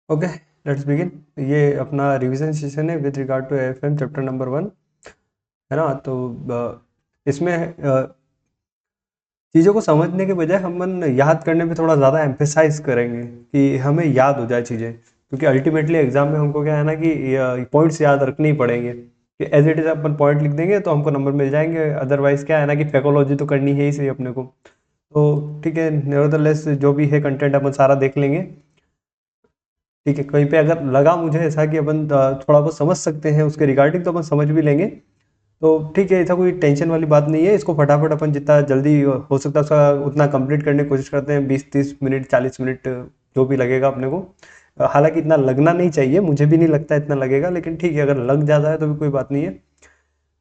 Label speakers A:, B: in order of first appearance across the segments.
A: Okay, let's begin. ये अपना revision session है with regard to AFM chapter number 1, है ना। तो इसमें चीज़ों को समझने के बजाय हम याद करने पे थोड़ा ज़्यादा एम्फेसाइज करेंगे कि हमें याद हो जाए चीज़ें, क्योंकि अल्टीमेटली एग्जाम में हमको क्या है ना कि पॉइंट्स याद रखने ही पड़ेंगे। कि एज इट इज़ अपन पॉइंट लिख देंगे तो हमको नंबर मिल जाएंगे, अदरवाइज क्या है ना कि फैकोलॉजी तो करनी है ही सही अपने को। तो ठीक है, नेवरदलेस जो भी है कंटेंट अपन सारा देख लेंगे। ठीक है, कहीं पे अगर लगा मुझे ऐसा कि अपन थोड़ा बहुत समझ सकते हैं उसके रिगार्डिंग, तो अपन समझ भी लेंगे। तो ठीक है, ऐसा कोई टेंशन वाली बात नहीं है। इसको फटाफट अपन जितना जल्दी हो सकता है उसका उतना कंप्लीट करने की कोशिश करते हैं। 20-30 मिनट 40 मिनट जो भी लगेगा अपने को। हालांकि इतना लगना नहीं चाहिए, मुझे भी नहीं लगता इतना लगेगा, लेकिन ठीक है अगर लग जाता है तो भी कोई बात नहीं है।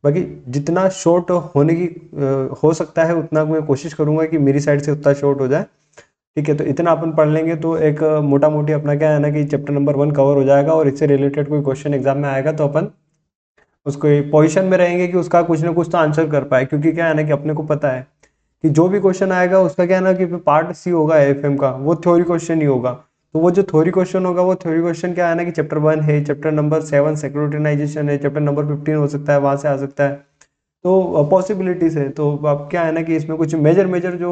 A: बाकी जितना शॉर्ट होने की हो सकता है उतना मैं कोशिश करूंगा कि मेरी साइड से उतना शॉर्ट हो जाए। ठीक है, तो इतना अपन पढ़ लेंगे तो एक मोटा मोटी अपना क्या है ना कि चैप्टर नंबर 1 कवर हो जाएगा, और इससे रिलेटेड कोई क्वेश्चन एग्जाम में आएगा तो अपन उसको पोजीशन में रहेंगे कि उसका कुछ ना कुछ तो आंसर कर पाए। क्योंकि क्या है ना कि अपने को पता है कि जो भी क्वेश्चन आएगा उसका क्या है ना कि पार्ट सी होगा एफएम का, वो थ्योरी क्वेश्चन ही होगा। तो वो जो थ्योरी क्वेश्चन होगा वो थ्योरी क्वेश्चन क्या है ना कि चैप्टर 1 है, चैप्टर नंबर 7 सेक्यूरिटाइजेशन है, चैप्टर नंबर 15 हो सकता है, वहां से आ सकता है। तो पॉसिबिलिटीज है। तो अब क्या है ना कि इसमें कुछ मेजर मेजर जो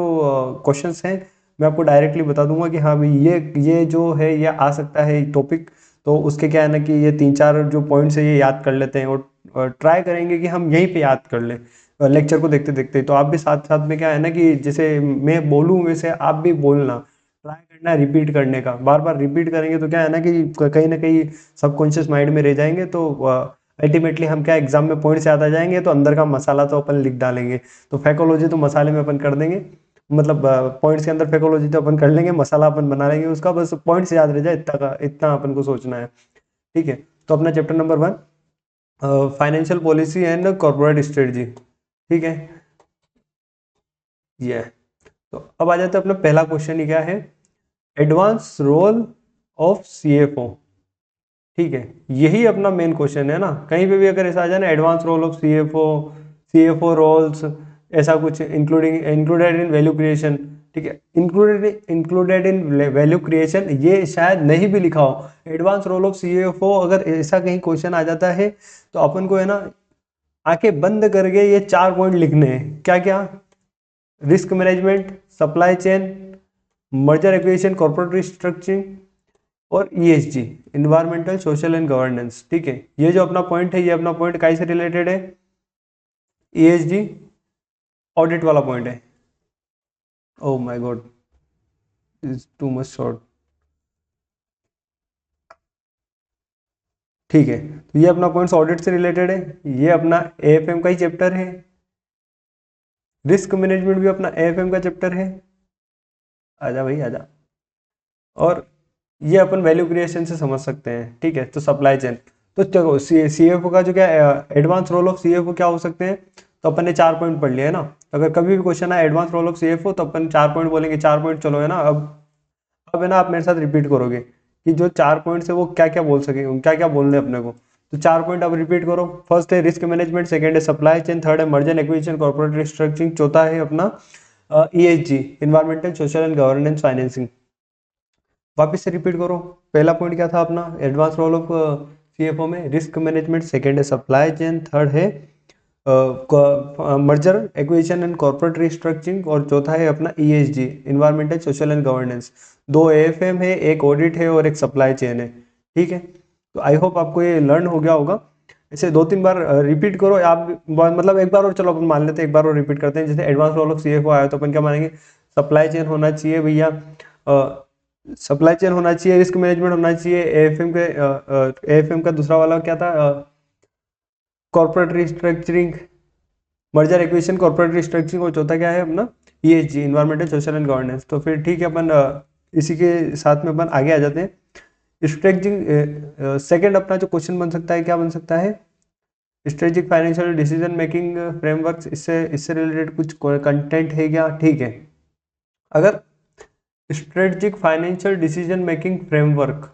A: क्वेश्चंस हैं मैं आपको डायरेक्टली बता दूंगा कि हाँ भाई ये जो है ये आ सकता है टॉपिक। तो उसके क्या है ना कि ये 3-4 जो पॉइंट्स है ये याद कर लेते हैं, और ट्राई करेंगे कि हम यहीं पे याद कर लें लेक्चर को देखते देखते। तो आप भी साथ साथ में क्या है ना कि जैसे मैं बोलूँ वैसे आप भी बोलना, ट्राई करना है रिपीट करने का। बार बार रिपीट करेंगे तो क्या है ना कहीं सबकॉन्शियस माइंड में रह जाएंगे। तो अल्टीमेटली हम क्या एग्जाम में पॉइंट्स याद आ जाएंगे तो अंदर का मसाला तो अपन लिख डालेंगे। तो फैकोलॉजी तो मसाले में अपन कर देंगे, मतलब पॉइंट्स के अंदर फैकोलॉजी तो अपन कर लेंगे, मसाला अपन बना लेंगे उसका, बस पॉइंट्स याद रह जाए इतना का इतना अपन को सोचना है। ठीक है, तो अपना chapter number 1 financial policy and corporate strategy. ठीक है, ये तो अब आ जाते हैं अपना पहला क्वेश्चन ही क्या है, एडवांस रोल ऑफ सीएफओ। ठीक है, यही अपना मेन क्वेश्चन है ना। कहीं पे भी अगर ऐसा आ जाए ना advance role of CFO, CFO roles, ऐसा कुछ including included in value creation. ठीक है, इंक्लूडेड इन वैल्यू क्रिएशन ये शायद नहीं भी लिखा हो। एडवांस रोल ऑफ सीएफओ अगर ऐसा कहीं क्वेश्चन आ जाता है तो अपन को है ना आंखें बंद करके ये 4 पॉइंट लिखने हैं। क्या क्या? Risk management, supply chain, merger acquisition, corporate restructuring, और ESG, environmental social and governance. ठीक है, ये जो अपना पॉइंट है ये अपना पॉइंट काई से रिलेटेड है? ईएसजी ऑडिट वाला पॉइंट है। Oh my God, is too much short. ठीक है, तो ये अपना पॉइंट्स ऑडिट से रिलेटेड है, ये अपना एएफएम का ही चैप्टर है। रिस्क मैनेजमेंट भी अपना एएफएम का चैप्टर है। आजा भाई आजा। और ये अपन वैल्यू क्रिएशन से समझ सकते हैं। ठीक है, तो सप्लाई चेन। तो चलो सीएफओ का जो क्या एडवांस रोल ऑफ सीएफओ क्या हो सकते हैं, तो अपन ने 4 पॉइंट पढ़ लिया है ना। अगर कभी भी क्वेश्चन आए एडवांस रोल ऑफ सीएफओ तो अपन 4 पॉइंट बोलेंगे। 4 पॉइंट चलो है ना। अब है ना आप मेरे साथ रिपीट करोगे कि जो 4 पॉइंट्स है वो क्या क्या बोल सके, क्या क्या बोलने अपने को। तो 4 पॉइंट अब रिपीट करो। फर्स्ट है रिस्क मैनेजमेंट, सेकंड है सप्लाई चेन, थर्ड है मर्जर एक्विजिशन कॉर्पोरेट रिस्ट्रक्चरिंग, चौथा है अपना ESG, environmental social and governance financing. वापस से रिपीट करो। पहला पॉइंट क्या था अपना एडवांस रोल ऑफ सीएफओ में? रिस्क मैनेजमेंट, सेकंड है सप्लाई चेन, थर्ड है merger acquisition and corporate restructuring, और चौथा है अपना ESG, environmental social and governance. 2 AFM है, एक ऑडिट है और एक सप्लाई चेन है। ठीक है, तो आई होप आपको ये लर्न हो गया होगा। इसे 2-3 बार रिपीट करो आप, मतलब एक बार और चलो अपन मान लेते हैं, एक बार और रिपीट करते हैं। जैसे एडवांस रोल ऑफ सीएफओ आया तो अपन क्या मानेंगे? सप्लाई चेन होना चाहिए भैया, सप्लाई चेन होना चाहिए, रिस्क मैनेजमेंट होना चाहिए, एएफएम के एएफएम का दूसरा वाला क्या था? Corporate restructuring, merger acquisition corporate restructuring, और चौथा क्या है अपना? ESG, environmental social and governance. तो फिर ठीक है, अपन इसी के साथ में अपन आगे आ जाते हैं। स्ट्रेटजिक सेकंड अपना जो क्वेश्चन बन सकता है क्या बन सकता है? Strategic financial decision making framework, इससे इससे रिलेटेड कुछ कंटेंट है क्या? ठीक है, अगर strategic financial decision making framework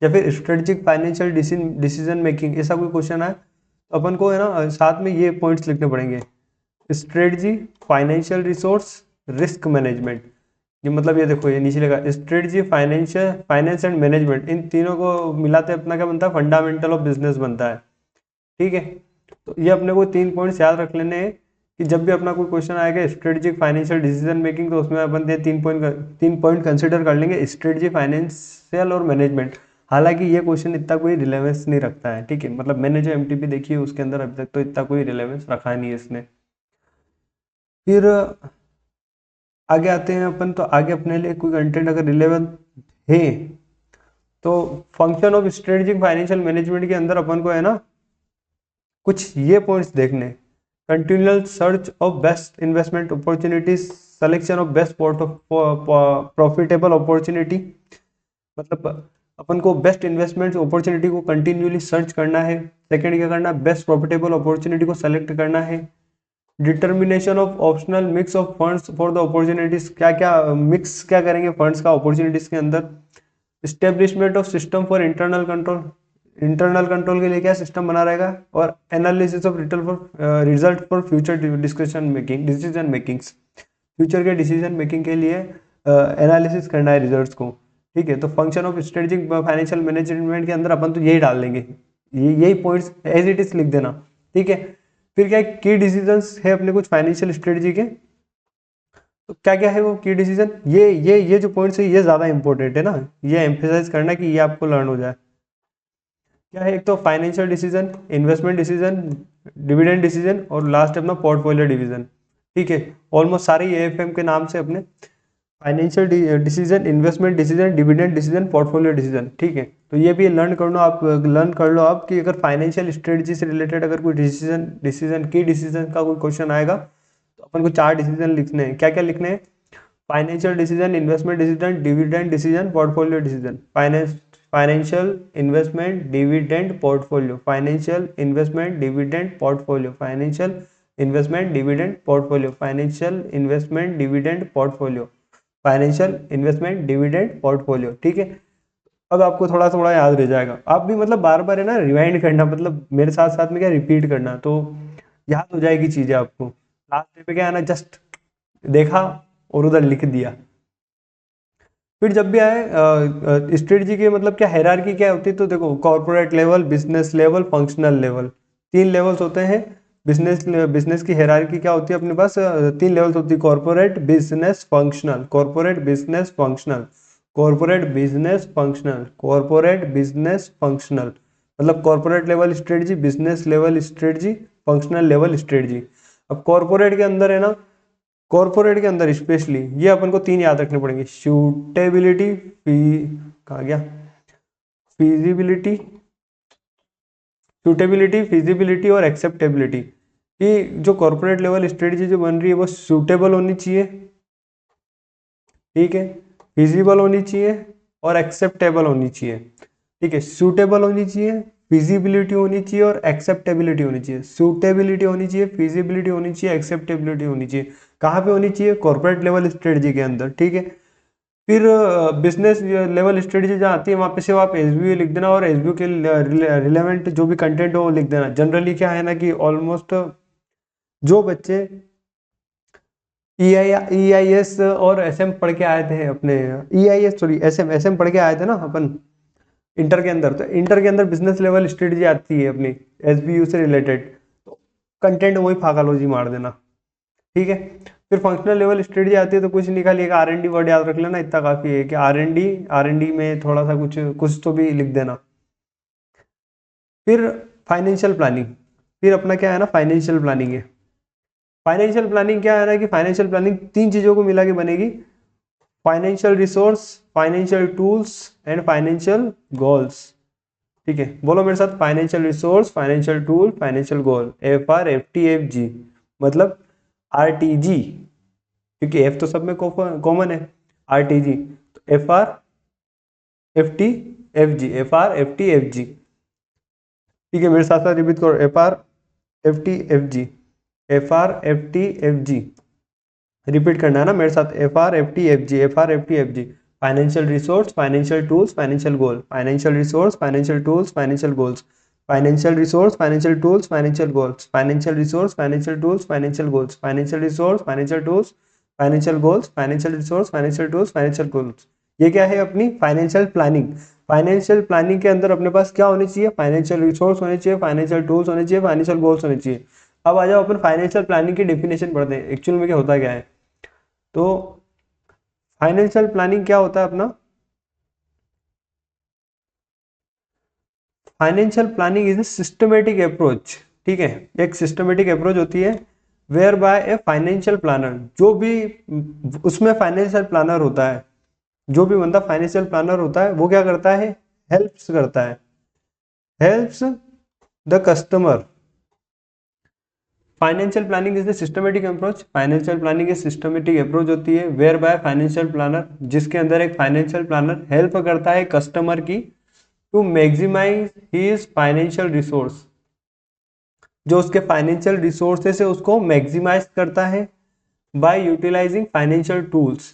A: या फिर स्ट्रेटजिक फाइनेंशियल डिसीजन मेकिंग ऐसा कोई क्वेश्चन है तो अपन को है ना साथ में ये पॉइंट्स लिखने पड़ेंगे। Strategy, financial resource, risk management. ये मतलब ये देखो, ये नीचे लगा स्ट्रेटजी, फाइनेंस एंड मैनेजमेंट, इन तीनों को मिलाते अपना क्या बनता है, फंडामेंटल ऑफ बिजनेस बनता है। ठीक है, तो ये अपने को 3 पॉइंट्स याद रख लेने हैं कि जब भी अपना कोई क्वेश्चन आएगा स्ट्रेटजिक फाइनेंशियल डिसीजन मेकिंग, तो उसमें अपन ये 3 पॉइंट कंसिडर कर लेंगे, स्ट्रेटजी, फाइनेंशियल और मैनेजमेंट। हालांकि ये क्वेश्चन इतना कोई रिलेवेंस नहीं रखता है, ठीक है, मतलब मैंने जो एमटीपी देखी है उसके अंदर अभी तक तो इतना कोई रिलेवेंस रखा नहीं है इसने। फिर आगे आते हैं अपन, तो आगे अपने लिए कोई कंटेंट अगर रिलेवेंट है तो function of strategic financial management के अंदर अपन को है ना कुछ ये पॉइंट्स देखने, continual search of best investment opportunities, selection of best profitable opportunity, मतलब अपन को बेस्ट इन्वेस्टमेंट अपॉर्चुनिटी को कंटिन्यूअली सर्च करना है। सेकंड क्या करना है, बेस्ट प्रॉफिटेबल अपॉर्चुनिटी को सेलेक्ट करना है। Determination of optional mix of funds for the opportunities, क्या क्या मिक्स क्या करेंगे फंड्स का अपॉर्चुनिटीज के अंदर। Establishment of system for internal control, internal control के लिए क्या सिस्टम बना रहेगा। और analysis of result for future decision makings, future के डिसीजन मेकिंग के लिए एनालिसिस करना है रिजल्ट्स को। ठीक है, तो function of strategic financial management के अंदर अपन तो यही डाल देंगे, यही पॉइंट्स एज इट इज लिख देना। ठीक है, फिर क्या की डिसीजंस है अपने कुछ फाइनेंशियल स्ट्रेटजी के, तो क्या क्या है वो की डिसीजन, ये जो पॉइंट्स है ये ज़्यादा इंपॉर्टेंट है ना, ये एम्फेसाइज करना कि ये आपको लर्न हो जाए। क्या है, एक तो financial decision, investment decision, dividend decision और लास्ट अपना पोर्टफोलियो डिवीजन। ठीक है, ऑलमोस्ट सारे एएफएम के नाम से अपने financial decision, investment decision, dividend decision, portfolio decision. ठीक है, तो ये भी लर्न कर लो आप कि अगर फाइनेंशियल स्ट्रेटजी से रिलेटेड अगर कोई डिसीजन की डिसीजन का कोई क्वेश्चन आएगा तो अपन को 4 डिसीजन लिखने हैं। क्या क्या लिखने हैं, financial decision, investment decision, dividend decision, portfolio decision. Financial investment dividend portfolio, financial investment dividend portfolio, financial investment dividend portfolio, financial investment dividend portfolio, financial investment dividend portfolio. ठीक है, अब आपको थोड़ा थोड़ा याद रह जाएगा, आप भी मतलब बार बार है ना रिवाइंड करना, मतलब मेरे साथ साथ में क्या रिपीट करना, तो याद हो जाएगी चीजें आपको। लास्ट डे पे क्या है ना, जस्ट देखा और उधर लिख दिया। फिर जब भी आए स्ट्रेटजी के मतलब क्या हायरार्की क्या होती है, तो देखो corporate level, business level, functional level, 3 levels होते हैं। बिजनेस की हायरार्की क्या होती है अपने पास, 3 लेवल्स होती है, corporate, business, functional, corporate, business, functional, corporate, business, functional, corporate, business, functional, मतलब corporate level strategy, business level strategy, functional level strategy. अब कॉर्पोरेट के अंदर है ना, कॉर्पोरेट के अंदर स्पेशली ये अपन को 3 याद रखने पड़ेंगे, सूटेबिलिटी, कहा गया, फिजिबिलिटी, सूटेबिलिटी, फिजिबिलिटी और एक्सेप्टेबिलिटी। कि जो कॉर्पोरेट लेवल स्ट्रेटजी जो बन रही है वो सूटेबल होनी चाहिए, ठीक है, फिजिबल होनी चाहिए और एक्सेप्टेबल होनी चाहिए। ठीक है, सूटेबल होनी चाहिए, फिजिबिलिटी होनी चाहिए और एक्सेप्टेबिलिटी होनी चाहिए। सूटेबिलिटी होनी चाहिए, फिजिबिलिटी होनी चाहिए, एक्सेप्टेबिलिटी होनी चाहिए। कहाँ पे होनी चाहिए, कॉर्पोरेट लेवल स्ट्रेटजी के अंदर। ठीक है, फिर बिजनेस लेवल स्ट्रेटजी जहाँ आती है वहाँ पे सिर्फ आप एसबीओ लिख देना और एसबीओ के रिलेवेंट जो भी कंटेंट हो वो लिख देना। जनरली क्या है ना कि ऑलमोस्ट जो बच्चे ई आई एस और एस एम पढ़ के आए थे अपने, E I S sorry S M पढ़ के आए थे ना अपन इंटर के अंदर, तो इंटर के अंदर बिजनेस लेवल स्ट्रेटजी आती है अपनी एसबीयू से रिलेटेड, तो कंटेंट वही फाकालोजी मार देना। ठीक है, फिर फंक्शनल लेवल स्ट्रेटजी आती है तो कुछ नहीं, खाली एक आर एन डी वर्ड याद रख लेना, इतना काफी है कि आर एन डी में थोड़ा सा कुछ कुछ तो भी लिख देना। फिर फाइनेंशियल प्लानिंग, फिर अपना क्या है ना फाइनेंशियल प्लानिंग है। फाइनेंशियल प्लानिंग क्या है ना कि फाइनेंशियल प्लानिंग 3 चीजों को मिला के बनेगी, financial resource, financial tools and financial goals. ठीक है, बोलो मेरे साथ, financial resource, financial tool, financial goal, FRFTFG, मतलब RTG, क्योंकि एफ तो सब में कॉमन है, RTG, तो FRFTFG, FRFTFG। ठीक है, मेरे साथ साथ रिपीट करो, FRFTFG, FRFTFG, रिपीट करना है ना मेरे साथ, FRFTFG, FRFTFG। Financial resource, financial tools, financial goal, financial resource, financial tools, financial goals, financial resource, financial tools, financial goals, financial resource, financial tools, financial goals, financial resource, financial tools, financial goals, financial resource, financial tools, financial goals. ये क्या है अपनी financial planning. Financial planning के अंदर अपने पास क्या होनी चाहिए, फाइनेंशियल रिसोर्स होने चाहिए, फाइनेंशियल टूल्स होने चाहिए, फाइनेंशियल गोल्स होने चाहिए। अब आ जाओ अपन फाइनेंशियल प्लानिंग की डेफिनेशन पढ़ते हैं, एक्चुअल में क्या होता क्या है। तो फाइनेंशियल प्लानिंग क्या होता है अपना, financial planning is a systematic approach, ठीक है, एक सिस्टमेटिक अप्रोच होती है whereby a financial planner, जो भी उसमें फाइनेंशियल प्लानर होता है, जो भी बंदा फाइनेंशियल प्लानर होता है वो क्या करता है, हेल्प्स करता है, helps the customer. Financial planning is the systematic approach, financial planning एक सिस्टमेटिक अप्रोच होती है वेयर बाय फाइनेंशियल प्लानर, जिसके अंदर एक फाइनेंशियल प्लानर हेल्प करता है कस्टमर की to maximise his financial resource, जो उसके फाइनेंशियल रिसोर्सेस है उसको मैक्सिमाइज करता है बाय यूटिलाइजिंग फाइनेंशियल टूल्स,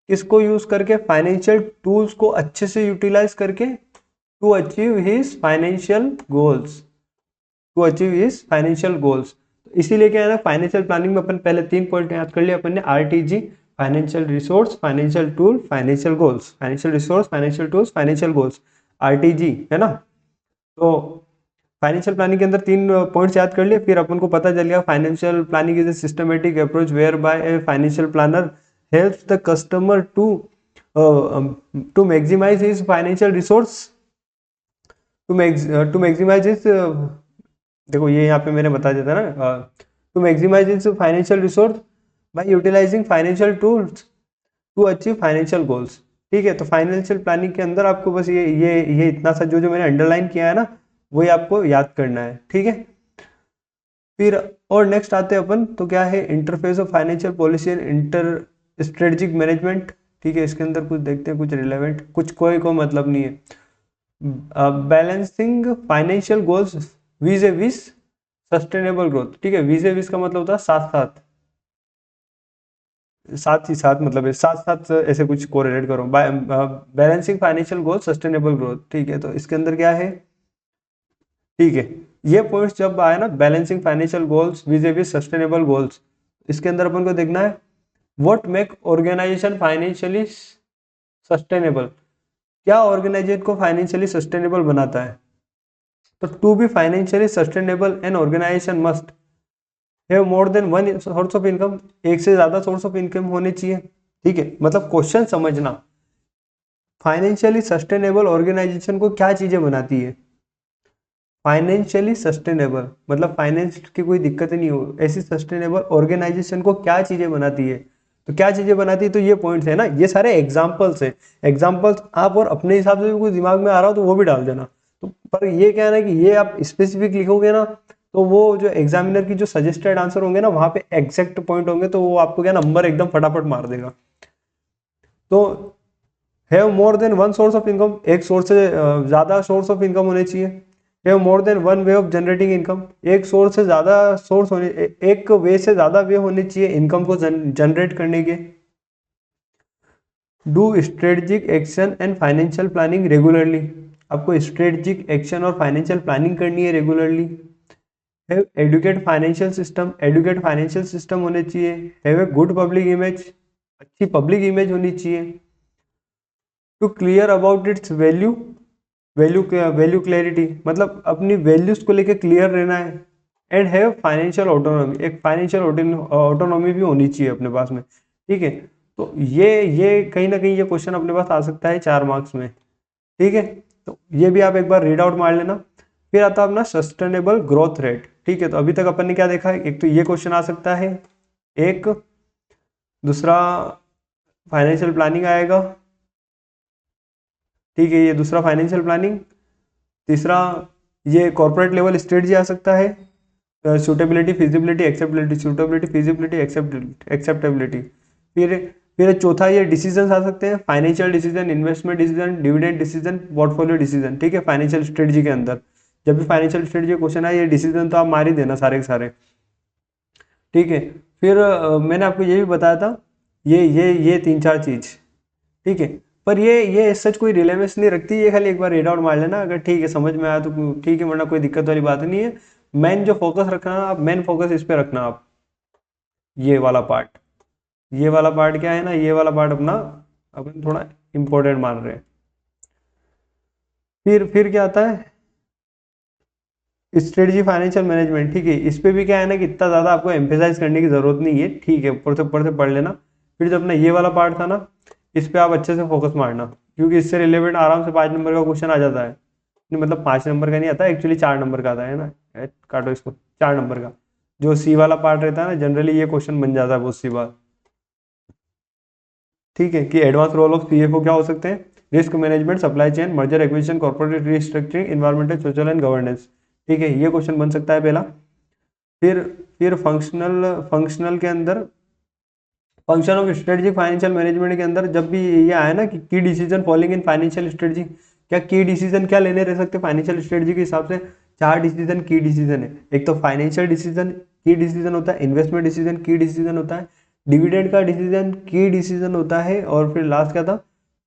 A: किसको यूज करके, फाइनेंशियल टूल्स को अच्छे से यूटिलाइज करके to achieve his financial goals, to achieve his financial goals. इसीलिए क्या है ना, फाइनेंशियल प्लानिंग में अपन पहले 3 पॉइंट याद कर लिए अपन ने, RTG, financial resource, financial tool, financial goals, financial resource, financial tools, financial goals, RTG है ना। तो फाइनेंशियल प्लानिंग के अंदर 3 पॉइंट्स याद कर लिए, फिर अपन को पता चल गया financial planning is a systematic approach whereby a financial planner helps the customer to maximise his financial resource, to maximise his, देखो ये यहाँ पे मैंने बता दिया था ना, to maximise his financial resource by utilising financial tools to achieve financial goals. ठीक है, तो फाइनेंशियल प्लानिंग के अंदर आपको बस ये इतना सा जो जो मैंने अंडरलाइन किया है ना, वही आपको याद करना है, ठीक है। फिर और नेक्स्ट आते हैं अपन, तो क्या है, interface of financial policy and inter strategic management. ठीक है, इसके अंदर कुछ देखते हैं, कुछ रिलेवेंट, कुछ कोई मतलब नहीं है। Balancing financial goals vis a vis sustainable growth. ठीक है, विज ए विज का मतलब होता है साथ साथ, साथ ही साथ मतलब है साथ साथ, ऐसे कुछ कोरिलेट करो, balancing financial goal sustainable growth. ठीक है, तो इसके अंदर क्या है, ठीक है, ये पॉइंट्स जब आए ना, balancing financial goals vis a vis sustainable goals, इसके अंदर अपन को देखना है what make organisation financially sustainable, क्या ऑर्गेनाइजेशन को फाइनेंशियली सस्टेनेबल बनाता है। तो to be financially sustainable an organisation must have more than one source of income, एक से ज्यादा सोर्स ऑफ इनकम होने चाहिए। ठीक है, मतलब क्वेश्चन समझना, फाइनेंशियली सस्टेनेबल ऑर्गेनाइजेशन को क्या चीजें बनाती है, फाइनेंशियली सस्टेनेबल मतलब फाइनेंस की कोई दिक्कत नहीं हो, ऐसी सस्टेनेबल ऑर्गेनाइजेशन को क्या चीजें बनाती है। तो क्या चीजें बनाती है, तो ये पॉइंट्स है ना, ये सारे एग्जांपल्स है, एग्जांपल्स आप और अपने हिसाब से भी कुछ दिमाग में आ रहा हो तो वो भी डाल देना। तो पर ये क्या है ना कि ये आप स्पेसिफिक लिखोगे ना, तो वो जो एग्जामिनर की जो सजेस्टेड आंसर होंगे ना, वहां पे एग्जैक्ट पॉइंट होंगे, तो वो आपको क्या नंबर एकदम फटाफट मार देगा। तो have more than one source of income, एक सोर्स से ज्यादा सोर्स ऑफ इनकम होने चाहिए। Have more than one way of generating income, एक सोर्स से ज्यादा सोर्स होने, एक वे से ज्यादा वे होने चाहिए इनकम को जनरेट करने के। Do strategic action and financial planning regularly, आपको स्ट्रेटेजिक एक्शन और फाइनेंशियल प्लानिंग करनी है regularly. Have educate financial system, educate financial system होने चाहिए। Have a good public image, अच्छी पब्लिक इमेज होनी चाहिए। To clear about its value, value clarity मतलब अपनी वैल्यूज को लेकर क्लियर रहना है। एंड हैव फाइनेंशियल ऑटोनॉमी, एक फाइनेंशियल ऑटोनॉमी भी होनी चाहिए अपने पास में। ठीक है, तो ये कहीं ना कहीं ये क्वेश्चन अपने पास आ सकता है 4 मार्क्स में। ठीक है, तो ये भी आप एक बार रीड आउट मार लेना। फिर आता है अपना सस्टेनेबल ग्रोथ रेट। ठीक है, तो अभी तक अपन ने क्या देखा है, एक तो ये क्वेश्चन आ सकता है, एक दूसरा फाइनेंशियल प्लानिंग आएगा। ठीक है, ये दूसरा फाइनेंशियल प्लानिंग, तीसरा ये कॉर्पोरेट लेवल स्ट्रेटजी आ सकता है, suitability feasibility acceptability, suitability feasibility acceptability. फिर फिर चौथा ये डिसीजन आ सकते हैं, financial decision, investment decision, dividend decision, portfolio decision. ठीक है, फाइनेंशियल स्ट्रेटजी के अंदर जब भी फाइनेंशियल स्ट्रेटजी क्वेश्चन है, ये डिसीजन तो आप मार ही देना सारे के सारे। ठीक है, फिर मैंने आपको ये भी बताया था, ये 3-4 चीज। ठीक है, पर ये सच कोई रिलेवेंस नहीं रखती, ये खाली एक बार रीड आउट मार लेना, अगर ठीक है समझ में आया तो ठीक है, वरना कोई दिक्कत वाली बात नहीं है। मेन जो फोकस रखना आप, मेन फोकस इस पे रखना आप, ये वाला पार्ट। ये वाला पार्ट क्या है ना, ये वाला पार्ट अपना अपन थोड़ा इंपॉर्टेंट मान रहे हैं। फिर क्या आता है, स्ट्रेटजी फाइनेंशियल मैनेजमेंट। ठीक है, इस पे भी क्या है ना कि इतना ज़्यादा आपको एम्फेसाइज करने की ज़रूरत नहीं है। ठीक है, ऊपर से पढ़ लेना। फिर जो अपना ये वाला पार्ट था ना, इस पे आप अच्छे से फोकस मारना, क्योंकि इससे रिलेवेंट आराम से 5 नंबर का क्वेश्चन आ जाता है। नहीं मतलब 5 नंबर का नहीं आता, एक्चुअली 4 नंबर का आता है ना। काटो इसको, 4 नंबर का जो सी वाला पार्ट रहता है ना, जनरली ये क्वेश्चन बन जाता है बहुत सी बार। ठीक है, कि एडवांस रोल ऑफ सीएफओ क्या हो सकते हैं, risk management, supply chain, merger acquisition, corporate restructuring, environmental, social and governance. ठीक है, ये क्वेश्चन बन सकता है पहला। फिर फिर फंक्शनल के अंदर, function of strategy financial management के अंदर जब भी ये आया ना कि की decision following in financial strategy, क्या की डिसीजन क्या लेने रह सकते फाइनेंशियल स्ट्रेटजी के हिसाब से। 4 डिसीजन की डिसीजन है। एक तो फाइनेंशियल डिसीजन की डिसीजन होता है, इन्वेस्टमेंट डिसीजन की डिसीजन होता है, डिविडेंड का डिसीजन की डिसीजन होता है, और फिर लास्ट क्या था,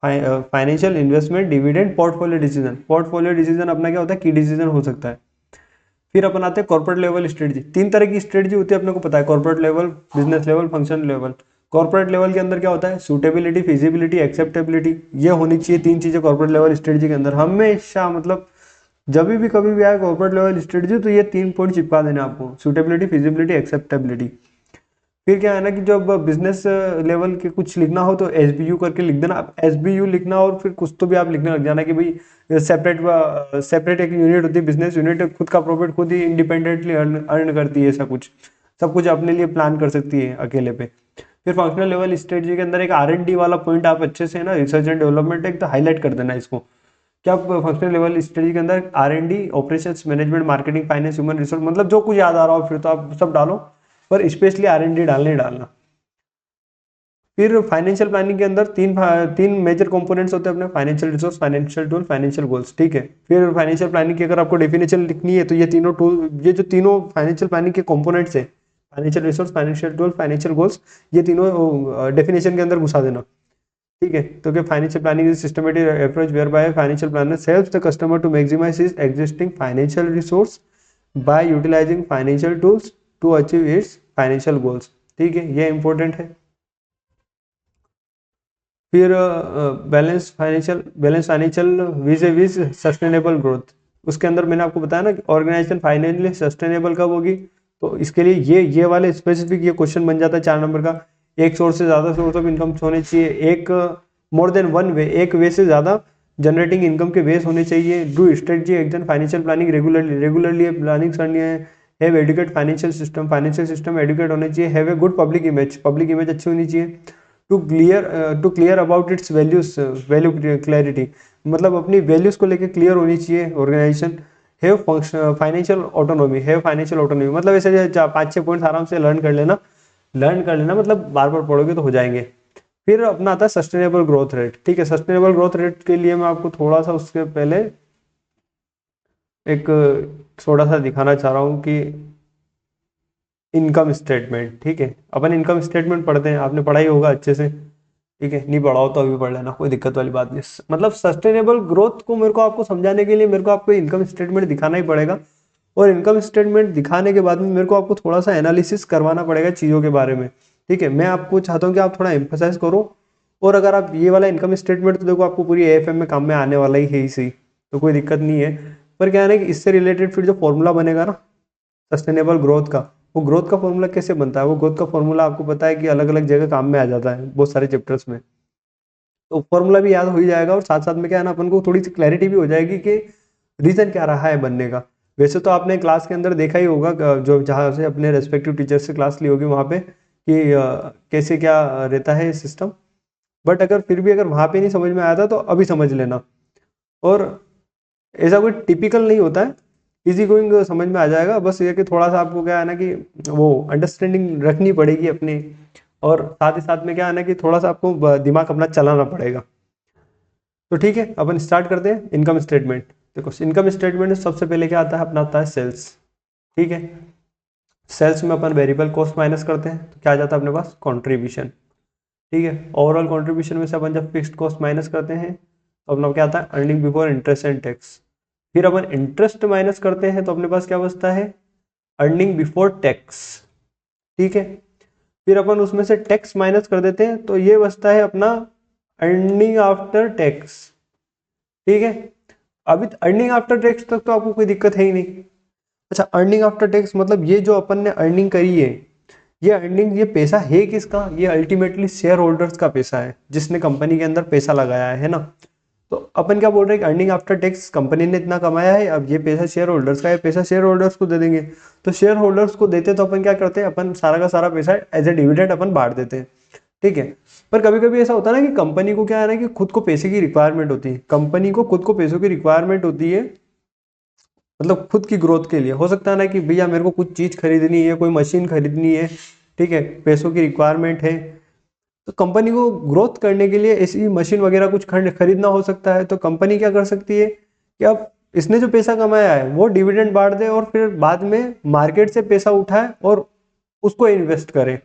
A: financial, investment, dividend, portfolio decision. Portfolio decision अपना क्या होता है, की डिसीजन हो सकता है। फिर अपन आते हैं कॉर्पोरेट लेवल स्ट्रेटजी। 3 तरह की स्ट्रेटजी होती है अपने को पता है, corporate level, business level, function level. Corporate level के अंदर क्या होता है, सूटेबिलिटी, फिजिबिलिटी, एक्सेप्टेबिलिटी, ये होनी चाहिए 3 चीजें कॉर्पोरेट लेवल स्ट्रेटजी के अंदर हमेशा। मतलब जब भी कभी भी आए कॉर्पोरेट लेवल स्ट्रेटजी, तो ये 3 पॉइंट चिपका देना आपको, सूटेबिलिटी, फिजिबिलिटी, एक्सेप्टेबिलिटी। फिर क्या है ना कि जब बिजनेस लेवल के कुछ लिखना हो तो एसबीयू करके लिख देना। आप एसबीयू लिखना, और फिर कुछ तो भी आप लिखने लग जाना कि भाई सेपरेट एक यूनिट होती है, बिजनेस यूनिट, खुद का प्रॉफिट खुद ही इंडिपेंडेंटली अर्न करती है, ऐसा कुछ सब कुछ अपने लिए प्लान कर सकती है अकेले पे। फिर फंक्शनल लेवल स्ट्रेटजी के अंदर एक R&D वाला पॉइंट आप अच्छे से ना, रिसर्च एंड डेवलपमेंट, एक तो हाईलाइट कर देना इसको। क्या फंक्शनल लेवल स्ट्रेटजी के अंदर R&D, operations management, marketing, finance, human resource, मतलब जो कुछ याद आ रहा हो फिर तो आप सब डालो, पर स्पेशली R&D डालना ही डालना। फिर फाइनेंशियल प्लानिंग के अंदर तीन मेजर कंपोनेंट्स होते हैं अपने, financial resource, financial tool, financial goals. ठीक है, फिर फाइनेंशियल प्लानिंग की अगर आपको डेफिनेशन लिखनी है तो ये तीनों टूल, ये जो तीनों फाइनेंशियल प्लानिंग के कंपोनेंट्स है, financial resource, financial tool, financial goals, ये तीनों डेफिनेशन के अंदर घुसा देना। ठीक है, तो कि financial planning is systematic approach whereby financial planner helps the customer to maximise his existing financial resource by utilising financial tools to achieve its financial goals. ठीक है, ये इंपॉर्टेंट है। फिर balance financial vis sustainable growth. उसके अंदर मैंने आपको बताया ना कि ऑर्गेनाइजेशन फाइनेंशियली सस्टेनेबल कब होगी, तो इसके लिए ये वाले स्पेसिफिक ये क्वेश्चन बन जाता है 4 नंबर का। एक सोर्स से ज़्यादा सोर्स ऑफ इनकम होने चाहिए, एक मोर देन वन वे, एक वे से ज़्यादा जनरेटिंग इनकम के वेस होने चाहिए। Do strategy action financial planning regularly planning करनी है। Have educate financial system educate होने चाहिए। Have a good public image अच्छी होनी चाहिए। To clear about its values, value clarity, मतलब अपनी वैल्यूज को लेकर क्लियर होनी चाहिए ऑर्गेनाइजेशन। हैव फाइनेंशियल ऑटोनॉमी, मतलब ऐसे 5-6 पॉइंट्स आराम से लर्न कर लेना, मतलब बार बार पढ़ोगे तो हो जाएंगे। फिर अपना आता है सस्टेनेबल ग्रोथ रेट। ठीक है, सस्टेनेबल ग्रोथ रेट के लिए मैं आपको थोड़ा सा उसके पहले एक थोड़ा सा दिखाना चाह रहा हूँ कि इनकम स्टेटमेंट। ठीक है, अपन इनकम स्टेटमेंट पढ़ते हैं, आपने पढ़ा ही होगा अच्छे से। ठीक है, नहीं पढ़ा हो तो अभी पढ़ लेना, कोई दिक्कत वाली बात नहीं। मतलब सस्टेनेबल ग्रोथ को मेरे को आपको समझाने के लिए मेरे को आपको इनकम स्टेटमेंट दिखाना ही पड़ेगा, और इनकम स्टेटमेंट दिखाने के बाद में मेरे को आपको थोड़ा सा एनालिसिस करवाना पड़ेगा चीज़ों के बारे में। ठीक है, मैं आपको चाहता हूँ कि आप थोड़ा एम्फोसाइज करो, और अगर आप ये वाला इनकम स्टेटमेंट, तो देखो आपको पूरी AFM में काम में आने वाला ही है ही सही, तो कोई दिक्कत नहीं है। पर क्या है ना कि इससे रिलेटेड फिर जो फॉर्मूला बनेगा ना सस्टेनेबल ग्रोथ का, वो ग्रोथ का फॉर्मूला कैसे बनता है, वो ग्रोथ का फॉर्मूला आपको पता है कि अलग अलग जगह काम में आ जाता है बहुत सारे चैप्टर्स में, तो फॉर्मूला भी याद हो ही जाएगा, और साथ साथ में क्या है ना अपन को थोड़ी सी क्लैरिटी भी हो जाएगी कि रीजन क्या रहा है बनने का। वैसे तो आपने क्लास के अंदर देखा ही होगा, जो जहाँ से अपने रेस्पेक्टिव टीचर से क्लास ली होगी वहाँ पे, कि कैसे क्या रहता है सिस्टम। बट अगर फिर भी अगर वहाँ पे नहीं समझ में आया था तो अभी समझ लेना। और ऐसा कोई टिपिकल नहीं होता है, इजी गोइंग समझ में आ जाएगा। बस ये कि थोड़ा सा आपको क्या है ना कि वो अंडरस्टैंडिंग रखनी पड़ेगी अपनी, और साथ ही साथ में क्या है ना कि थोड़ा सा आपको दिमाग अपना चलाना पड़ेगा। तो ठीक है, अपन स्टार्ट करते हैं इनकम स्टेटमेंट। देखो इनकम स्टेटमेंट में सबसे पहले क्या आता है, अपना आता है सेल्स। ठीक है, सेल्स में अपन वेरिएबल कॉस्ट माइनस करते हैं तो क्या आ जाता है अपने पास, कॉन्ट्रीब्यूशन। ठीक है, ओवरऑल कॉन्ट्रीब्यूशन में से अपन जब फिक्स्ड कॉस्ट माइनस करते हैं तो अपना क्या आता है, earning before interest and tax. फिर अपन इंटरेस्ट माइनस करते हैं तो अपने पास क्या बचता है, अर्निंग बिफोर टैक्स। ठीक है, फिर अपन उसमें से टैक्स माइनस कर देते हैं, तो ये बचता है अपना अर्निंग आफ्टर टैक्स। ठीक है, अभी अर्निंग आफ्टर टैक्स तक तो आपको कोई दिक्कत है ही नहीं। अच्छा, अर्निंग आफ्टर टैक्स मतलब ये जो अपन ने अर्निंग करी है, ये अर्निंग, ये पैसा है किसका? ये अल्टीमेटली शेयर होल्डर्स का पैसा है, जिसने कंपनी के अंदर पैसा लगाया है ना। तो अपन क्या बोल रहे हैं कि अर्निंग आफ्टर टैक्स कंपनी ने इतना कमाया है, अब ये पैसा शेयर होल्डर्स का है, पैसा शेयर होल्डर्स को दे देंगे। तो शेयर होल्डर्स को देते तो अपन क्या करते हैं, अपन सारा का सारा पैसा एज ए डिविडेंड अपन बांट देते हैं। ठीक है, पर कभी कभी ऐसा होता है ना कि कंपनी को क्या है ना कि खुद को पैसे की रिक्वायरमेंट होती है, कंपनी को खुद को पैसों की रिक्वायरमेंट होती है, मतलब खुद की ग्रोथ के लिए। हो सकता है ना कि भैया मेरे को कुछ चीज़ खरीदनी है, कोई मशीन खरीदनी है, ठीक है, पैसों की रिक्वायरमेंट है, तो कंपनी को ग्रोथ करने के लिए ऐसी मशीन वगैरह कुछ खरीदना हो सकता है। तो कंपनी क्या कर सकती है कि अब इसने जो पैसा कमाया है वो डिविडेंड बांट दे, और फिर बाद में मार्केट से पैसा उठाए और उसको इन्वेस्ट करे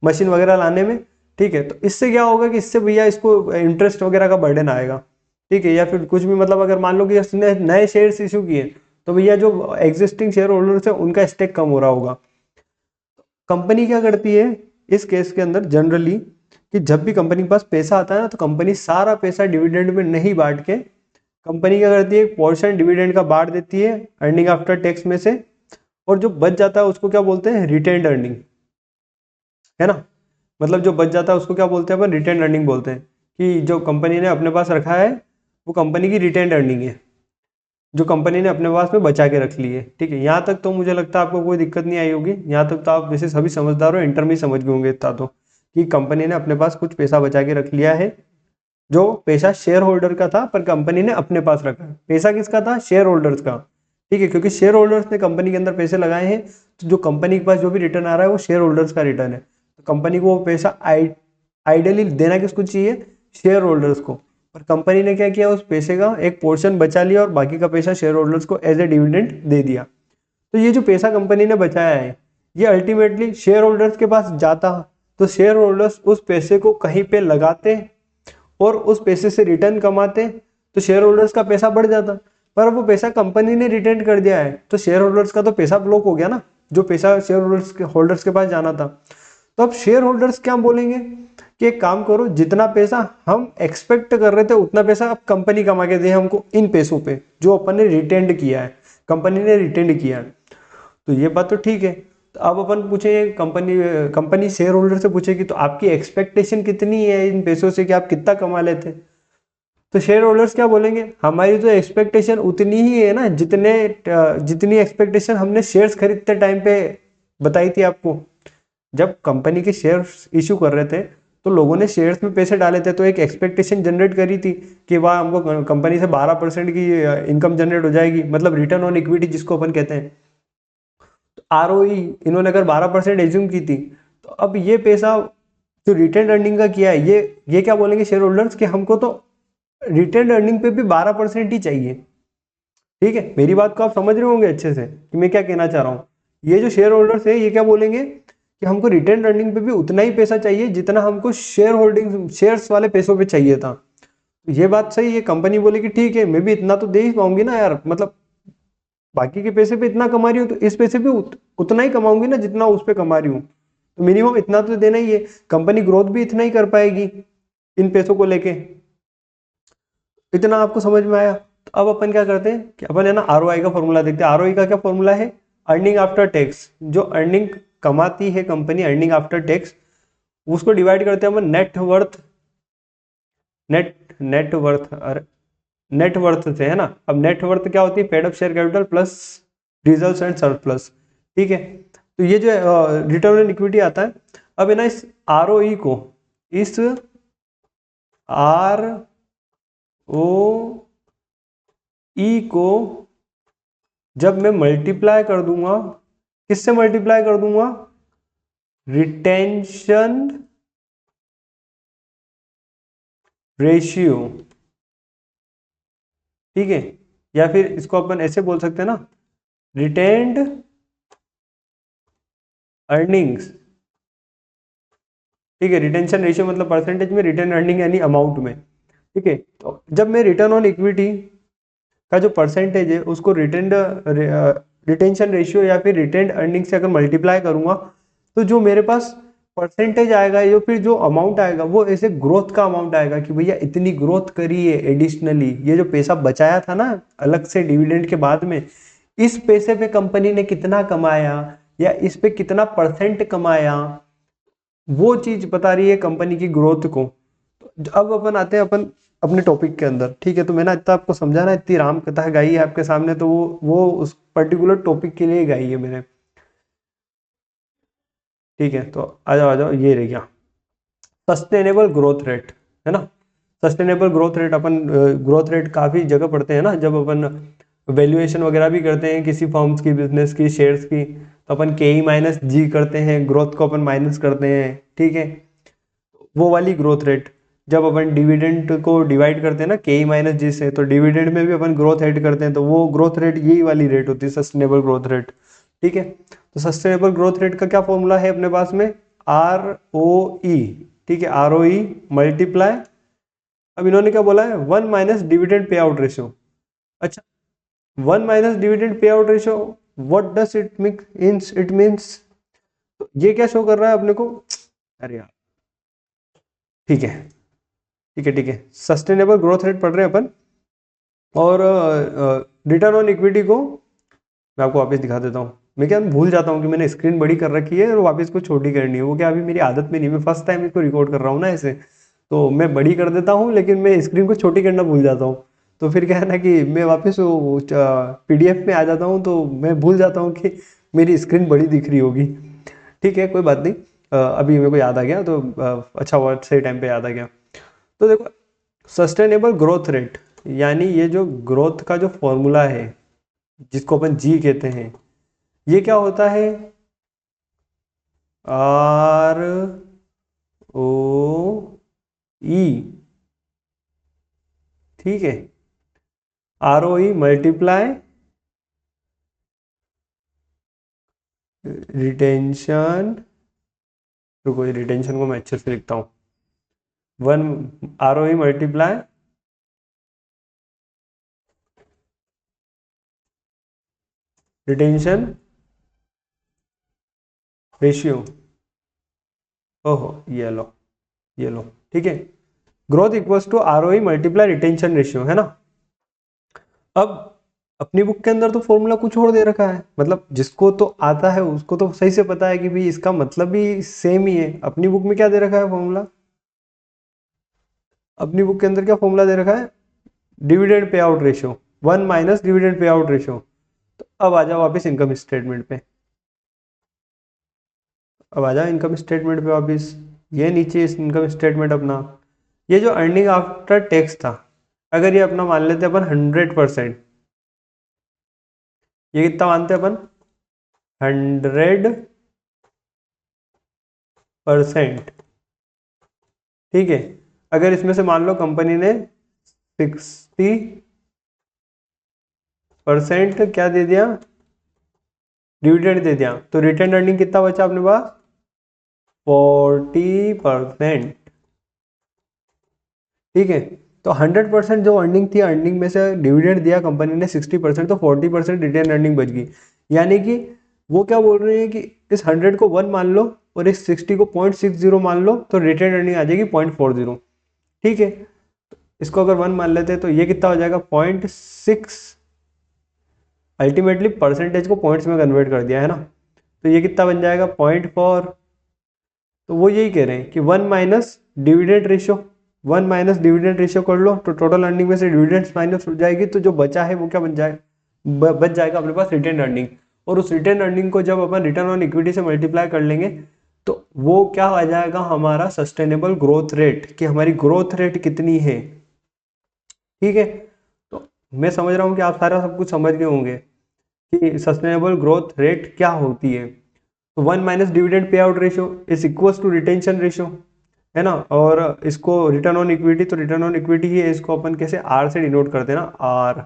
A: मशीन वगैरह लाने में। ठीक है, तो इससे क्या होगा कि इससे भैया इसको इंटरेस्ट वगैरह का बर्डन आएगा। ठीक है, या फिर कुछ भी, मतलब अगर मान लो कि इसने नए शेयर्स इशू किए, तो भैया जो एग्जिस्टिंग शेयर होल्डर्स है उनका स्टेक कम हो रहा होगा। कंपनी क्या करती है इस केस के अंदर जनरली, कि जब भी कंपनी के पास पैसा आता है ना, तो कंपनी सारा पैसा डिविडेंड में नहीं बांट के, कंपनी क्या करती है एक पोर्शन डिविडेंड का बांट देती है अर्निंग आफ्टर टैक्स में से, और जो बच जाता है उसको क्या बोलते हैं, रिटेन्ड अर्निंग, है ना। मतलब जो बच जाता है उसको क्या बोलते हैं अपन, रिटेन्ड अर्निंग बोलते हैं, कि जो कंपनी ने अपने पास रखा है वो कंपनी की रिटेन्ड अर्निंग है, जो कंपनी ने अपने पास में बचा के रख ली है। ठीक है, यहाँ तक तो मुझे लगता है आपको कोई दिक्कत नहीं आई होगी, यहाँ तक तो आप वैसे सभी समझदार हो, इंटर में ही समझ गए होंगे इतना तो, कि कंपनी ने अपने पास कुछ पैसा बचा के रख लिया है, जो पैसा शेयर होल्डर का था पर कंपनी ने अपने पास रखा है। पैसा किसका था? शेयर होल्डर्स का। ठीक है, क्योंकि शेयर होल्डर्स ने कंपनी के अंदर पैसे लगाए हैं, तो जो कंपनी के पास जो भी रिटर्न आ रहा है वो शेयर होल्डर्स का रिटर्न है। तो कंपनी को वो पैसा आइडियली देना किसको चाहिए? शेयर होल्डर्स को। पर कंपनी ने क्या किया, उस पैसे का एक पोर्शन बचा लिया और बाकी का पैसा शेयर होल्डर्स को एज ए डिविडेंड दे दिया। तो ये जो पैसा कंपनी ने बचाया है, ये अल्टीमेटली शेयर होल्डर्स के पास जाता, तो शेयर होल्डर्स उस पैसे को कहीं पे लगाते और उस पैसे से रिटर्न कमाते, तो शेयर होल्डर्स का पैसा बढ़ जाता। पर वो पैसा कंपनी ने रिटेन कर दिया है, तो शेयर होल्डर्स का तो पैसा ब्लॉक हो गया ना, जो पैसा शेयर होल्डर्स के पास जाना था। तो अब शेयर होल्डर्स क्या बोलेंगे कि एक काम करो, जितना पैसा हम एक्सपेक्ट कर रहे थे उतना पैसा अब कंपनी कमा के दे हमको इन पैसों पे, जो अपन ने रिटेंड किया है, कंपनी ने रिटेंड किया है। तो ये बात तो ठीक है। तो अब अपन पूछे कंपनी शेयर होल्डर से पूछेगी तो आपकी एक्सपेक्टेशन कितनी है इन पैसों से, कि आप कितना कमा लेते? तो शेयर होल्डर्स क्या बोलेंगे, हमारी तो एक्सपेक्टेशन उतनी ही है ना जितनी एक्सपेक्टेशन हमने शेयर्स खरीदते टाइम पे बताई थी आपको। जब कंपनी के शेयर्स इशू कर रहे थे तो लोगों ने शेयर्स में पैसे डाले थे, तो एक एक्सपेक्टेशन जनरेट करी थी कि वाह हमको कंपनी से 12% की इनकम जनरेट हो जाएगी, मतलब रिटर्न ऑन इक्विटी जिसको अपन कहते हैं। तो आरओई इन्होंने अगर 12% एज्यूम की थी, तो अब ये पैसा जो रिटेन अर्निंग का किया है, ये क्या बोलेंगे शेयर होल्डर्स कि हमको तो रिटेन अर्निंग पे भी 12% ही चाहिए। ठीक है, मेरी बात को आप समझ रहे होंगे अच्छे से कि मैं क्या कहना चाह रहा हूँ। ये जो शेयर होल्डर्स है ये क्या बोलेंगे कि हमको रिटेन अर्निंग पे भी उतना ही पैसा चाहिए जितना हमको शेयर्स वाले पैसों पे चाहिए था। तो ये बात सही है, कंपनी बोलेगी ठीक है मैं भी इतना तो दे ही पाऊंगी ना यार, मतलब बाकी के पैसे पे इतना कमा रही हूँ तो इस पैसे पे उतना ही कमाऊंगी ना जितना उस पे कमा रही हूँ, तो मिनिमम इतना तो देना ही है। कंपनी ग्रोथ भी इतना ही कर पाएगी इन पैसों को लेके। इतना आपको समझ में आया? तो अब अपन क्या करते हैं कि अपन है ना आरओआई का फॉर्मूला देखते हैं। आरओआई का क्या फॉर्मूला है? Earning after tax. जो अर्निंग कमाती है कंपनी अर्निंग आफ्टर टैक्स, उसको डिवाइड करते हैं अपन नेटवर्थ से, है ना। अब नेटवर्थ क्या होती है? Paid up share capital plus reserves and surplus. ठीक है, तो ये जो रिटर्न ऑन इक्विटी आता है, अब है ना इस आरओई को, इस आर ओ ई को जब मैं मल्टीप्लाई कर दूंगा, किससे मल्टीप्लाई कर दूंगा? Retention ratio. ठीक है, या फिर इसको अपन ऐसे बोल सकते हैं ना, रिटेन्ड अर्निंग्स। ठीक है, रिटेंशन रेशियो मतलब परसेंटेज में, रिटेन अर्निंग यानी अमाउंट में। ठीक है, तो जब मैं रिटर्न ऑन इक्विटी का जो परसेंटेज है उसको रिटेंशन रेशियो या फिर रिटेन्ड अर्निंग से अगर मल्टीप्लाई करूंगा, तो जो मेरे पास परसेंटेज आएगा, या फिर जो अमाउंट आएगा वो ऐसे ग्रोथ का अमाउंट आएगा कि भैया इतनी ग्रोथ करी है एडिशनली, ये जो पैसा बचाया था ना अलग से डिविडेंड के बाद में, इस पैसे पे कंपनी ने कितना कमाया या इस पे कितना परसेंट कमाया, वो चीज बता रही है कंपनी की ग्रोथ को। तो अब अपन आते हैं अपन अपने टॉपिक के अंदर, ठीक है। तो मैंने इतना आपको समझाना, इतनी राम कथा गाई है आपके सामने, तो वो उस पर्टिकुलर टॉपिक के लिए गाई है मैंने, ठीक है। तो आ जाओ, ये रह गया सस्टेनेबल ग्रोथ रेट, है ना। सस्टेनेबल ग्रोथ रेट अपन ग्रोथ रेट काफ़ी जगह पढ़ते हैं ना, जब अपन वैल्यूएशन वगैरह भी करते हैं किसी फर्म्स की, बिजनेस की, शेयर्स की, तो अपन के ई माइनस जी करते हैं, ग्रोथ को अपन माइनस करते हैं, ठीक है। वो वाली ग्रोथ रेट, जब अपन डिविडेंड को डिवाइड करते हैं ना के ई माइनस जी से, तो डिविडेंड में भी अपन ग्रोथ ऐड करते हैं, तो वो ग्रोथ रेट यही वाली रेट होती है, सस्टेनेबल ग्रोथ रेट, ठीक है। तो सस्टेनेबल ग्रोथ रेट का क्या फॉर्मूला है अपने पास में, आर ओ ई, ठीक है, आर ओ ई मल्टीप्लाई, अब इन्होंने क्या बोला है, 1 - डिविडेंड पे आउट रेशियो। अच्छा, 1 - dividend payout ratio, what does it means, it means ये क्या शो कर रहा है अपने को, अरे यार, ठीक है, ठीक है, ठीक है, सस्टेनेबल ग्रोथ रेट पढ़ रहे हैं अपन, और रिटर्न ऑन इक्विटी को मैं आपको वापस दिखा देता हूँ। मैं क्या भूल जाता हूँ कि मैंने स्क्रीन बड़ी कर रखी है और वापस को छोटी करनी है, वो क्या अभी मेरी आदत में नहीं, मैं फर्स्ट टाइम इसको रिकॉर्ड कर रहा हूँ ना ऐसे, तो मैं बड़ी कर देता हूँ लेकिन मैं स्क्रीन को छोटी करना भूल जाता हूँ। तो फिर क्या है ना कि मैं वापस वो पीडीएफ में आ जाता हूँ, तो मैं भूल जाता हूँ कि मेरी स्क्रीन बड़ी दिख रही होगी, ठीक है, कोई बात नहीं। अभी मेरे को याद आ गया, तो अच्छा हुआ, सही टाइम पे याद आ गया। तो देखो, सस्टेनेबल ग्रोथ रेट, यानी ये जो ग्रोथ का जो फॉर्मूला है जिसको अपन जी कहते हैं, ये क्या होता है, आर ओ ई, ठीक है, are O E multiply retention, रुको, रिटेंशन को मैं अच्छे से लिखता हूँ, 1 ROE मल्टीप्लाई रिटेंशन रेशियो, ओहो, ये लो, ये लो, ठीक है। Growth equals to R O E multiply retention ratio, है ना। अब अपनी बुक के अंदर तो फॉर्मूला कुछ और दे रखा है, मतलब जिसको तो आता है उसको तो सही से पता है कि भाई इसका मतलब भी सेम ही है। अपनी बुक में क्या दे रखा है फॉर्मूला, अपनी बुक के अंदर क्या फॉर्मूला दे रखा है, dividend payout ratio, 1 - dividend payout ratio. तो अब आ जाओ वापस इनकम स्टेटमेंट पे, अब आ जाओ इनकम स्टेटमेंट पे वापस, ये नीचे इस इनकम स्टेटमेंट अपना, ये जो अर्निंग आफ्टर टैक्स था, अगर ये अपना मान लेते अपन 100%, ये कितना मानते हैं अपन, 100%, ठीक है। अगर इसमें से मान लो कंपनी ने 60% क्या दे दिया, डिविडेंड दे दिया, तो रिटर्न अर्निंग कितना बचा अपने पास, 40%, ठीक है। तो 100% जो अर्निंग थी, अर्निंग में से डिविडेंड दिया कंपनी ने 60%, तो 40% रिटेन अर्निंग बच गई। यानी कि वो क्या बोल रहे हैं कि इस 100 को 1 मान लो और इस 60 को 0.60 मान लो, तो रिटेन अर्निंग आ जाएगी 0.40, ठीक है। इसको अगर 1 मान लेते हैं तो ये कितना हो जाएगा, 0.6, अल्टीमेटली परसेंटेज को पॉइंट्स में कन्वर्ट कर दिया है ना, तो ये कितना बन जाएगा, 0.4। तो वो यही कह रहे हैं कि 1 - डिविडेंड रेशियो, 1 - डिविडेंड रेशियो कर लो, तो टोटल अर्निंग में से डिविडेंड्स माइनस हो जाएगी, तो जो बचा है वो क्या बन जाए, बच जाएगा अपने पास रिटेन अर्निंग। और उस रिटेन अर्निंग को जब अपन रिटर्न ऑन इक्विटी से मल्टीप्लाई कर लेंगे, तो वो क्या आ जाएगा, हमारा सस्टेनेबल ग्रोथ रेट, कि हमारी ग्रोथ रेट कितनी है, ठीक है। तो मैं समझ रहा हूँ कि आप सारा सब कुछ समझ गए होंगे कि सस्टेनेबल ग्रोथ रेट क्या होती है। तो 1 - dividend payout ratio is equals to retention ratio, है ना। और इसको रिटर्न ऑन इक्विटी, तो रिटर्न ऑन इक्विटी ही है, इसको अपन कैसे आर से डिनोट करते हैं ना, आर,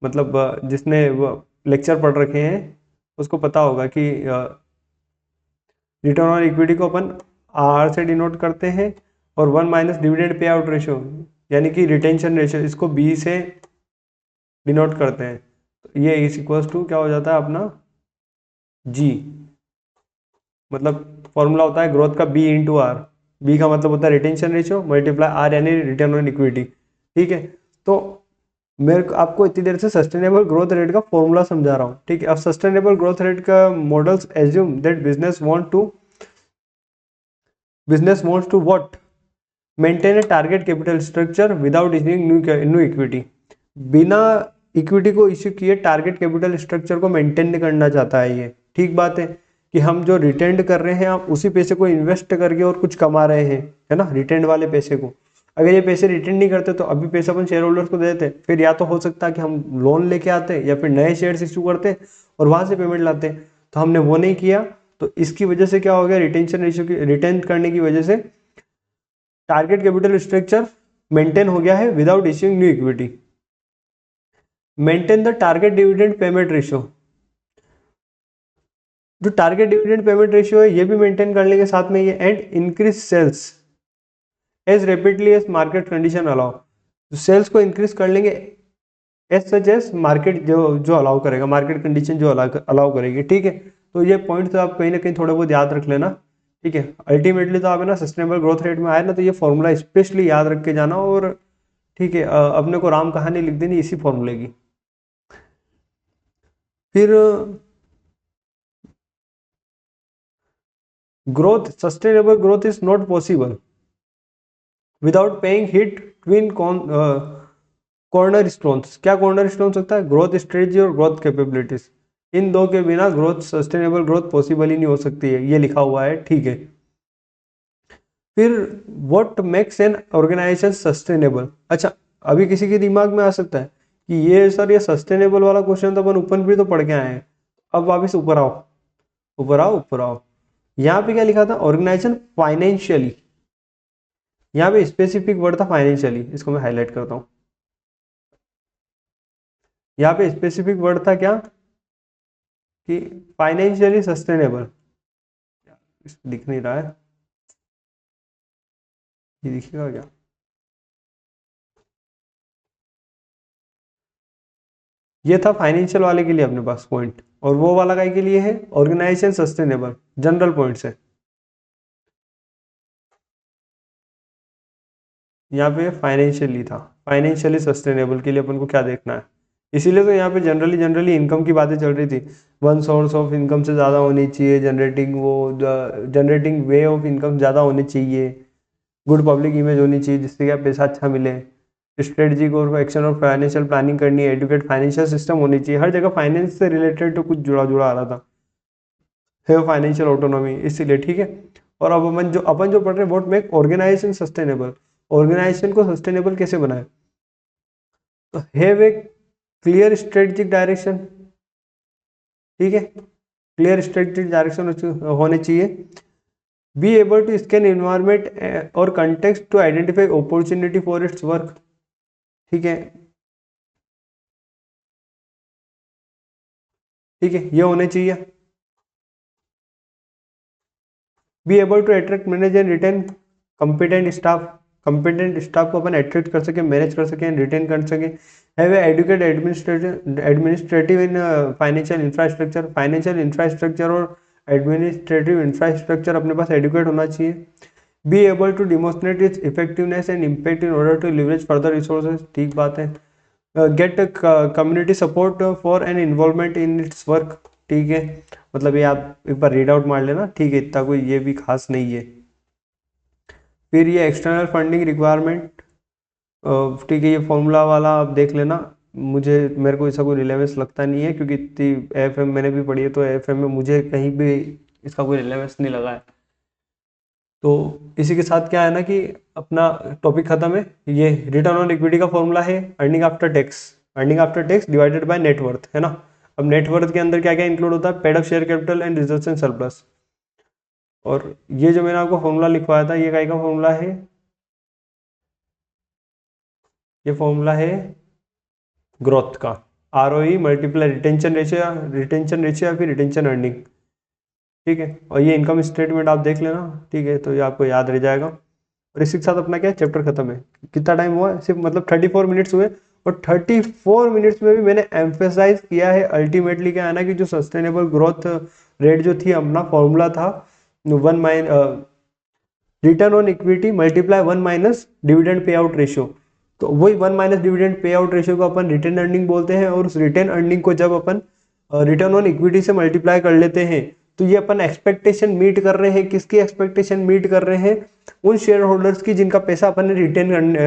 A: मतलब जिसने लेक्चर पढ़ रखे हैं उसको पता होगा कि रिटर्न ऑन इक्विटी को अपन आर से डिनोट करते हैं, और 1 - डिविडेंड पे आउट रेशियो यानी कि रिटेंशन रेशियो, इसको बी से डिनोट करते हैं। तो ये इज इक्वल्स टू क्या हो जाता है अपना, जी, मतलब फॉर्मूला होता है ग्रोथ का बी इंटू आर। बी का मतलब होता है रिटेंशन रेशियो मल्टीप्लाई आर यानी रिटर्न ऑन इक्विटी। ठीक है, तो मेरे को आपको इतनी देर से सस्टेनेबल ग्रोथ रेट का फॉर्मूला समझा रहा हूँ। ठीक है, अब सस्टेनेबल ग्रोथ रेट का models assume that business wants to what maintain a target capital structure without issuing new equity. बिना इक्विटी को इश्यू किए टारगेट कैपिटल स्ट्रक्चर को मेंटेन करना चाहता है ये। ठीक बात है कि हम जो रिटेंड कर रहे हैं आप उसी पैसे को इन्वेस्ट करके और कुछ कमा रहे हैं, है ना, रिटेंड वाले पैसे को। अगर ये पैसे रिटेंड नहीं करते तो अभी पैसे अपन शेयर होल्डर्स को देते, फिर या तो हो सकता है कि हम लोन लेके आते या फिर नए शेयर्स इश्यू करते और वहां से पेमेंट लाते, तो हमने वो नहीं किया। तो इसकी वजह से क्या हो गया, रिटेंशन रेशियो की रिटेन करने की वजह से टारगेट कैपिटल स्ट्रक्चर मेंटेन हो गया है without issuing new equity. Maintain the target dividend payment ratio. जो टारगेट डिविडेंड पेमेंट रेशियो है ये भी मेंटेन कर लेंगे साथ में ये, and increase sales as rapidly as market condition allow. Sales को इंक्रीज कर लेंगे एज सच एज मार्केट जो जो अलाउ करेगा, मार्केट कंडीशन जो अलाउ करेगी। ठीक है, तो ये पॉइंट तो आप कहीं ना कहीं थोड़े बहुत याद रख लेना। ठीक है, अल्टीमेटली तो आप है ना सस्टेनेबल ग्रोथ रेट में आए ना, तो ये फॉर्मूला स्पेशली याद रख के जाना। और ठीक है, अपने को राम कहानी लिख देनी इसी फॉर्मूले की। फिर growth, sustainable growth is not possible without paying hit twin corner stones. क्या कॉर्नर स्टोन होता है, ग्रोथ स्ट्रेटजी और ग्रोथ कैपेबिलिटीज। इन दो के बिना ग्रोथ, सस्टेनेबल ग्रोथ पॉसिबल ही नहीं हो सकती है, ये लिखा हुआ है। ठीक है, फिर what makes an organisation sustainable. अच्छा, अभी किसी के दिमाग में आ सकता है कि ये सर ये सस्टेनेबल वाला क्वेश्चन तो अपन ऊपर भी तो पढ़ के आए हैं। अब वापिस ऊपर आओ, ऊपर आओ, ऊपर आओ। यहाँ पे क्या लिखा था, ऑर्गेनाइजेशन फाइनेंशियली। यहाँ पे स्पेसिफिक वर्ड था फाइनेंशियली, इसको मैं हाईलाइट करता हूँ। यहाँ पे स्पेसिफिक वर्ड था क्या, कि फाइनेंशियली सस्टेनेबल। दिख नहीं रहा है, ये दिखेगा क्या, ये था फाइनेंशियल वाले के लिए अपने पास पॉइंट, और वो वाला काय के लिए है, ऑर्गेनाइजेशन सस्टेनेबल, जनरल पॉइंट से। यहाँ पे फाइनेंशियली था, फाइनेंशियली सस्टेनेबल के लिए अपन को क्या देखना है। इसीलिए तो यहाँ पे जनरली जनरली इनकम की बातें चल रही थी। वन सोर्स ऑफ इनकम से ज़्यादा होनी चाहिए, जनरेटिंग वे ऑफ इनकम ज़्यादा होनी चाहिए, गुड पब्लिक इमेज होनी चाहिए जिससे क्या पैसा अच्छा मिले, स्ट्रेटजिक और एक्शन और फाइनेंशियल प्लानिंग करनी है, एडुकेट फाइनेंशियल सिस्टम होनी चाहिए। हर जगह फाइनेंस से रिलेटेड तो कुछ जुड़ा जुड़ा आ रहा था, है फाइनेंशियल ऑटोनॉमी, इसीलिए। ठीक है, और अब अपन जो पढ़ रहे हैं what make organisation sustainable. Organisation को सस्टेनेबल कैसे बनाए, तो have a clear strategic direction. ठीक है, क्लियर स्ट्रेटजिक डायरेक्शन होने चाहिए। Be able to scan environment और context to identify opportunity for its work. ठीक है, ठीक है, ये होने चाहिए। Be able to attract, manage and retain competent staff. Competent staff को अपन अट्रैक्ट कर सकें, मैनेज कर सकें, रिटेन कर सकें। Have educate administrative in financial infrastructure. Financial infrastructure और एडमिनिस्ट्रेटिव इंफ्रास्ट्रक्चर अपने पास एडुकेट होना चाहिए। Be able to demonstrate its effectiveness and impact in order to leverage further resources. ठीक बात है। Get community support for an involvement in its work. ठीक है, मतलब ये आप एक बार रीड आउट मार लेना। ठीक है, इतना कोई ये भी खास नहीं है। फिर ये एक्सटर्नल फंडिंग रिक्वायरमेंट, ठीक है, ये फॉर्मूला वाला आप देख लेना। मेरे को इसका कोई रिलेवेंस लगता नहीं है, क्योंकि इतनी एएफएम मैंने भी पढ़ी है, तो एएफएम में मुझे कहीं भी इसका कोई रिलेवेंस नहीं लगा है। तो इसी के साथ क्या है ना कि अपना टॉपिक खत्म है। ये रिटर्न ऑन इक्विटी का फॉर्मूला है earning after tax, earning after tax divided by net worth, है ना। अब नेटवर्थ के अंदर क्या क्या इंक्लूड होता है, paid up share capital and reserves and surplus. और ये जो मैंने आपको फॉर्मूला लिखवाया था, ये काय का फॉर्मूला है, ये फॉर्मूला है ग्रोथ का, ROE मल्टीप्लाई रिटेंशन रेशियो या फिर रिटेंशन अर्निंग। ठीक है, और ये इनकम स्टेटमेंट आप देख लेना। ठीक है, तो ये आपको याद रह जाएगा। और इसी के साथ अपना क्या चैप्टर खत्म है। कितना टाइम हुआ, सिर्फ मतलब 34 मिनट्स हुए, और 34 मिनट्स में भी मैंने एम्फेसाइज किया है अल्टीमेटली क्या है ना कि जो सस्टेनेबल ग्रोथ रेट जो थी अपना फॉर्मूला था, return on equity multiply 1 minus dividend payout ratio. तो वही 1 minus dividend payout ratio को अपन रिटेन अर्निंग बोलते हैं, और उस रिटेन अर्निंग को जब अपन रिटर्न ऑन इक्विटी से मल्टीप्लाई कर लेते हैं तो ये अपन एक्सपेक्टेशन मीट कर रहे हैं। किसकी एक्सपेक्टेशन मीट कर रहे हैं? उन शेयर होल्डर्स की जिनका पैसा अपन ने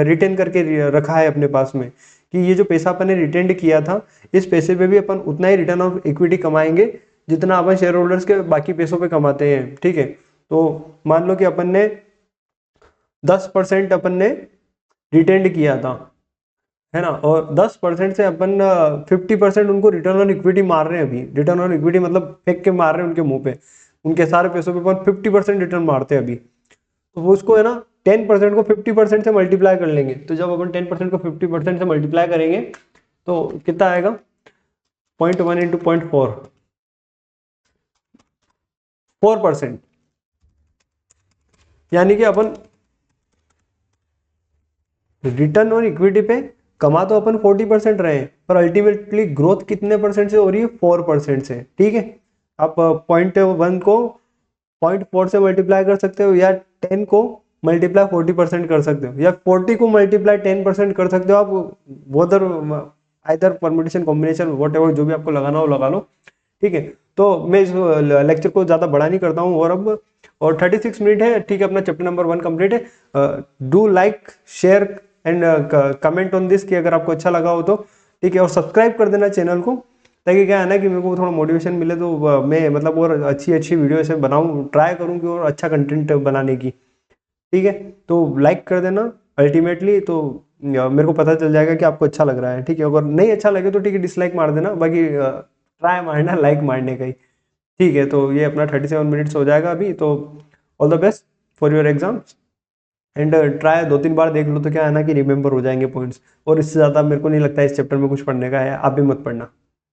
A: रिटेन करके रखा है अपने पास में, कि ये जो पैसा अपन ने रिटेन किया था, इस पैसे पे भी अपन उतना ही रिटर्न ऑन इक्विटी कमाएंगे जितना अपन शेयर होल्डर्स के बाकी पैसों पे कमाते हैं। ठीक है, तो मान लो कि अपन ने 10% अपन ने रिटेन किया था, है ना, और 10% से अपन 50% उनको रिटर्न ऑन इक्विटी मार रहे हैं। अभी रिटर्न ऑन इक्विटी मतलब फेंक के मार रहे हैं उनके मुंह पे, उनके सारे पैसों पे अपन 50% रिटर्न मारते हैं अभी। तो वो उसको है ना 10% को 50% से मल्टीप्लाई कर लेंगे। तो जब अपन 10% को 50% से मल्टीप्लाई करेंगे तो कितना आएगा? 0.1 इंटू 0.4, 4%। यानी कि अपन रिटर्न ऑन इक्विटी पे कमा तो अपन 40% रहे हैं, पर अल्टीमेटली ग्रोथ कितने परसेंट से हो रही है? 4% से। ठीक है, आप 0.1 को 0.4 से मल्टीप्लाई कर सकते हो, या 10 को मल्टीप्लाई 40% कर सकते हो, या 40 को मल्टीप्लाई 10% कर सकते हो आप। Bother either permutation combination what ever, जो भी आपको लगाना हो लगा लो। ठीक है, तो मैं इस लेक्चर को ज़्यादा बड़ा नहीं करता हूँ, और 36 मिनट है। ठीक है, अपना चैप्टर नंबर 1 कंप्लीट है। Do like, share and comment on this कि अगर आपको अच्छा लगा हो तो। ठीक है, और सब्सक्राइब कर देना चैनल को, ताकि क्या है ना कि मेरे को थोड़ा मोटिवेशन मिले, तो मैं मतलब और अच्छी अच्छी वीडियो ऐसे बनाऊँ, ट्राई करूँ कि और अच्छा कंटेंट बनाने की। ठीक है, तो लाइक कर देना अल्टीमेटली, तो मेरे को पता चल जाएगा कि आपको अच्छा लग रहा है। ठीक है, अगर नहीं अच्छा लगे तो ठीक है, डिसलाइक मार देना, बाकी ट्राई मारना लाइक मारने का ही। ठीक है, तो ये अपना 37 मिनट्स हो जाएगा अभी। तो all the best for your exams, and try 2-3 बार देख लो तो क्या है ना कि रिमेंबर हो जाएंगे पॉइंट्स। और इससे ज़्यादा मेरे को नहीं लगता इस चैप्टर में कुछ पढ़ने का है, आप भी मत पढ़ना।